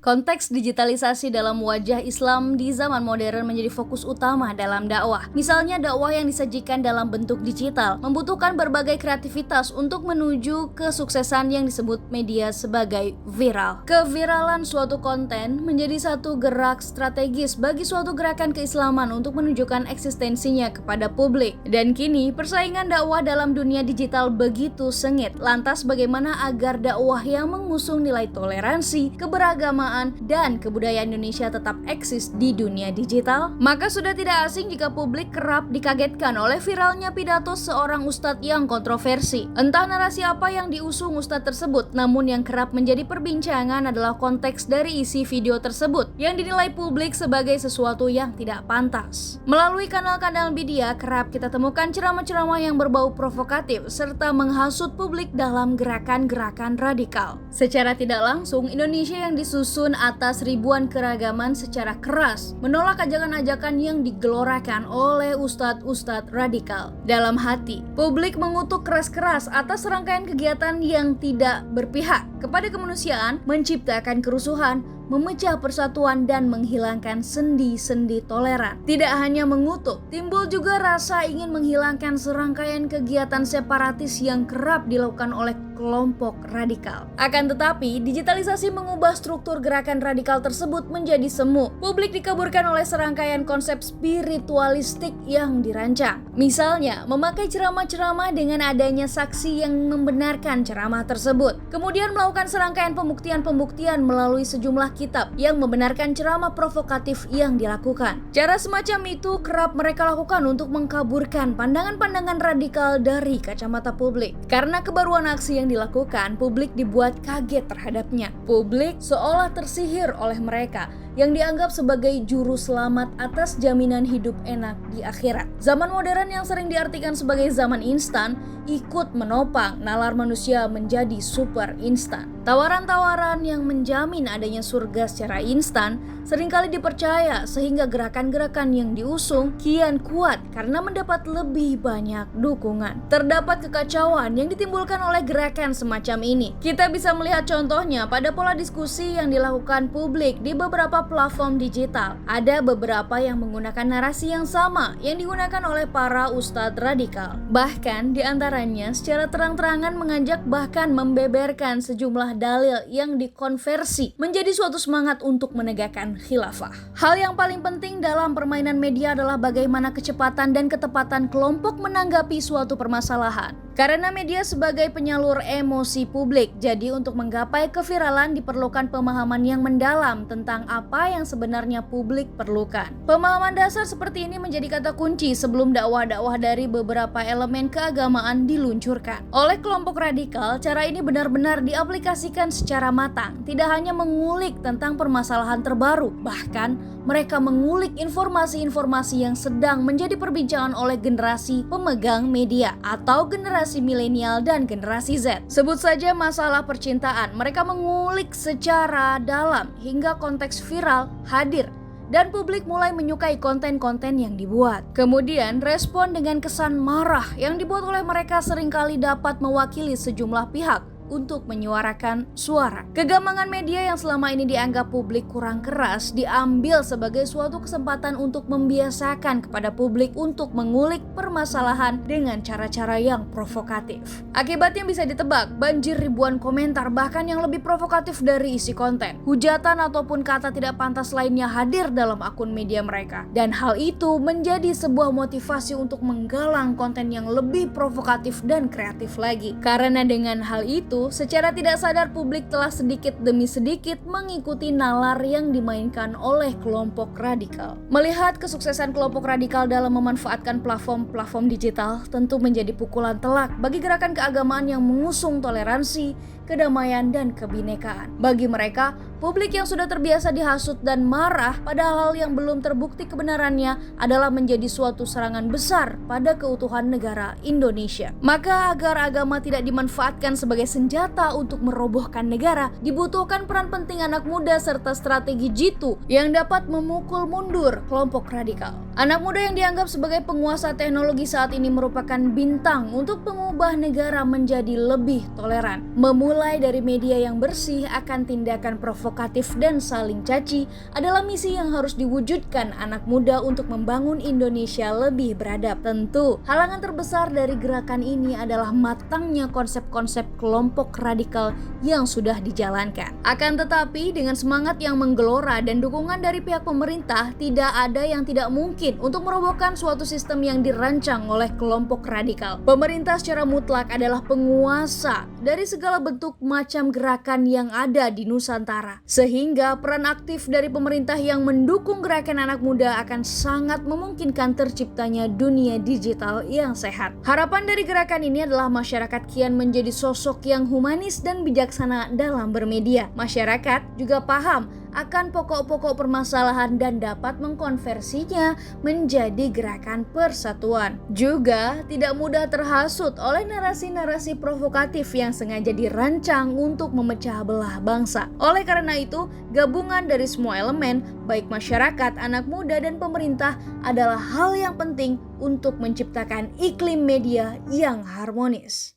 Konteks digitalisasi dalam wajah Islam di zaman modern menjadi fokus utama dalam dakwah. Misalnya dakwah yang disajikan dalam bentuk digital membutuhkan berbagai kreativitas untuk menuju kesuksesan yang disebut media sebagai viral. Keviralan suatu konten menjadi satu gerak strategis bagi suatu gerakan keislaman untuk menunjukkan eksistensinya kepada publik. Dan kini persaingan dakwah dalam dunia digital begitu sengit. Lantas bagaimana agar dakwah yang mengusung nilai toleransi, keberagamaan, dan kebudayaan Indonesia tetap eksis di dunia digital? Maka sudah tidak asing jika publik kerap dikagetkan oleh viralnya pidato seorang ustadz yang kontroversi. Entah narasi apa yang diusung ustadz tersebut, namun yang kerap menjadi perbincangan adalah konteks dari isi video tersebut yang dinilai publik sebagai sesuatu yang tidak pantas. Melalui kanal-kanal media kerap kita temukan ceramah-ceramah yang berbau provokatif serta menghasut publik dalam gerakan-gerakan radikal. Secara tidak langsung, Indonesia yang disusun atas ribuan keragaman secara keras menolak ajakan-ajakan yang digelorakan oleh ustadz-ustadz radikal. Dalam hati, publik mengutuk keras-keras atas rangkaian kegiatan yang tidak berpihak kepada kemanusiaan, menciptakan kerusuhan, memecah persatuan, dan menghilangkan sendi-sendi toleran. Tidak hanya mengutuk, timbul juga rasa ingin menghilangkan serangkaian kegiatan separatis yang kerap dilakukan oleh kelompok radikal. Akan tetapi, digitalisasi mengubah struktur gerakan radikal tersebut menjadi semu. Publik dikaburkan oleh serangkaian konsep spiritualistik yang dirancang. Misalnya, memakai ceramah-ceramah dengan adanya saksi yang membenarkan ceramah tersebut. Kemudian melakukan serangkaian pembuktian-pembuktian melalui sejumlah kitab yang membenarkan ceramah provokatif yang dilakukan. Cara semacam itu kerap mereka lakukan untuk mengkaburkan pandangan-pandangan radikal dari kacamata publik. Karena kebaruan aksi yang dilakukan, publik dibuat kaget terhadapnya. Publik seolah tersihir oleh mereka yang dianggap sebagai juru selamat atas jaminan hidup enak di akhirat. Zaman modern yang sering diartikan sebagai zaman instan ikut menopang nalar manusia menjadi super instan. Tawaran-tawaran yang menjamin adanya surga secara instan seringkali dipercaya sehingga gerakan-gerakan yang diusung kian kuat karena mendapat lebih banyak dukungan. Terdapat kekacauan yang ditimbulkan oleh gerakan semacam ini. Kita bisa melihat contohnya pada pola diskusi yang dilakukan publik di beberapa platform digital. Ada beberapa yang menggunakan narasi yang sama yang digunakan oleh para ustadz radikal. Bahkan di antaranya secara terang-terangan mengajak bahkan membeberkan sejumlah dalil yang dikonversi menjadi suatu semangat untuk menegakkan khilafah. Hal yang paling penting dalam permainan media adalah bagaimana kecepatan dan ketepatan kelompok menanggapi suatu permasalahan. Karena media sebagai penyalur emosi publik, jadi untuk menggapai keviralan diperlukan pemahaman yang mendalam tentang apa yang sebenarnya publik perlukan. Pemahaman dasar seperti ini menjadi kata kunci sebelum dakwah-dakwah dari beberapa elemen keagamaan diluncurkan. Oleh kelompok radikal, cara ini benar-benar diaplikasikan secara matang, tidak hanya mengulik tentang permasalahan terbaru, bahkan mereka mengulik informasi-informasi yang sedang menjadi perbincangan oleh generasi pemegang media atau generasi milenial dan generasi Z. Sebut saja masalah percintaan, mereka mengulik secara dalam hingga konteks viral hadir dan publik mulai menyukai konten-konten yang dibuat. Kemudian respon dengan kesan marah yang dibuat oleh mereka seringkali dapat mewakili sejumlah pihak untuk menyuarakan suara. Kegambangan media yang selama ini dianggap publik kurang keras diambil sebagai suatu kesempatan untuk membiasakan kepada publik untuk mengulik permasalahan dengan cara-cara yang provokatif. Akibatnya bisa ditebak, banjir ribuan komentar bahkan yang lebih provokatif dari isi konten. Hujatan ataupun kata tidak pantas lainnya hadir dalam akun media mereka. Dan hal itu menjadi sebuah motivasi untuk menggalang konten yang lebih provokatif dan kreatif lagi. Karena dengan hal itu, secara tidak sadar publik telah sedikit demi sedikit mengikuti nalar yang dimainkan oleh kelompok radikal. Melihat kesuksesan kelompok radikal dalam memanfaatkan platform digital tentu menjadi pukulan telak bagi gerakan keagamaan yang mengusung toleransi, kedamaian, dan kebinekaan. Bagi mereka, publik yang sudah terbiasa dihasut dan marah pada hal yang belum terbukti kebenarannya adalah menjadi suatu serangan besar pada keutuhan negara Indonesia. Maka agar agama tidak dimanfaatkan sebagai senjata senjata untuk merobohkan negara, dibutuhkan peran penting anak muda serta strategi jitu yang dapat memukul mundur kelompok radikal. Anak muda yang dianggap sebagai penguasa teknologi saat ini merupakan bintang untuk mengubah negara menjadi lebih toleran. Memulai dari media yang bersih akan tindakan provokatif dan saling caci adalah misi yang harus diwujudkan anak muda untuk membangun Indonesia lebih beradab. Tentu, halangan terbesar dari gerakan ini adalah matangnya konsep-konsep kelompok radikal yang sudah dijalankan. Akan tetapi, dengan semangat yang menggelora dan dukungan dari pihak pemerintah, tidak ada yang tidak mungkin untuk merobohkan suatu sistem yang dirancang oleh kelompok radikal. Pemerintah secara mutlak adalah penguasa dari segala bentuk macam gerakan yang ada di Nusantara. Sehingga peran aktif dari pemerintah yang mendukung gerakan anak muda akan sangat memungkinkan terciptanya dunia digital yang sehat. Harapan dari gerakan ini adalah masyarakat kian menjadi sosok yang humanis dan bijaksana dalam bermedia. Masyarakat juga paham akan pokok-pokok permasalahan dan dapat mengkonversinya menjadi gerakan persatuan. Juga tidak mudah terhasut oleh narasi-narasi provokatif yang sengaja dirancang untuk memecah belah bangsa. Oleh karena itu, gabungan dari semua elemen, baik masyarakat, anak muda, dan pemerintah adalah hal yang penting untuk menciptakan iklim media yang harmonis.